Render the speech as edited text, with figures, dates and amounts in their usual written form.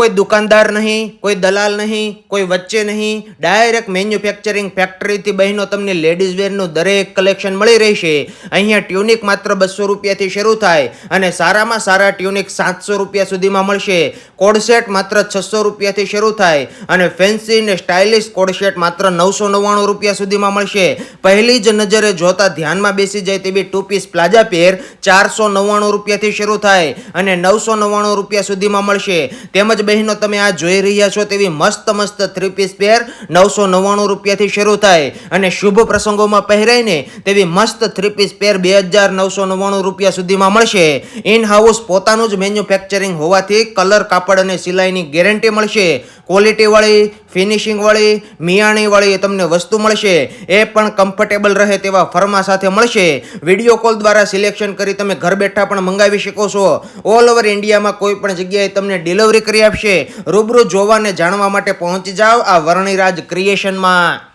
કોઈ દુકાનદાર નહીં, કોઈ દલાલ નહીં, કોઈ વચ્ચે નહીં, ડાયરેક્ટ મેન્યુફેક્ચરિંગ ફેક્ટરીથી બહેનો તમને લેડીઝ વેરનું દરેક કલેક્શન મળી રહેશે. અહીંયા ટ્યુનિક માત્ર 200 રૂપિયાથી શરૂ થાય અને સારામાં સારા ટ્યુનિક 700 રૂપિયા સુધીમાં મળશે. કોડસેટ માત્ર 600 રૂપિયાથી શરૂ થાય અને ફેન્સી ને સ્ટાઇલિશ કોડસેટ માત્ર 999 રૂપિયા સુધીમાં મળશે. પહેલી જ નજરે જોતા ધ્યાનમાં બેસી જાય તેવી 2 પીસ પ્લાઝા પેર 499 રૂપિયાથી શરૂ થાય અને 999 રૂપિયા સુધીમાં મળશે. તેમજ બહેનો તમે આ જોઈ રહ્યા છો તેવી મસ્ત 3 પીસ પેર 999 રૂપિયાથી શરૂ થાય અને શુભ પ્રસંગોમાં પહેરાઈને તેવી મસ્ત 3 પીસ પેર 2999 રૂપિયા સુધીમાં મળશે. ઇન હાઉસ પોતાનું જ મેન્યુફેક્ચરિંગ હોવાથી કલર, કાપડ અને સિલાઈની ગેરંટી મળશે. ક્વોલિટી વાળી, ફિનિશિંગ વાળી, મિયાણી વાળી તમને વસ્તુ મળશે. એ પણ કમ્ફર્ટેબલ રહે તેવા ફર્મા સાથે મળશે. વિડીયો કોલ દ્વારા સિલેક્શન કરી તમે ઘર બેઠા પણ મંગાવી શકો છો. ઓલ ઓવર ઇન્ડિયામાં કોઈ પણ જગ્યાએ તમને ડિલિવરી કરી આપશે. રૂબરૂ જોવા અને જાણવા માટે પહોંચી જાઓ આ વર્ણિરાજ ક્રિએશનમાં.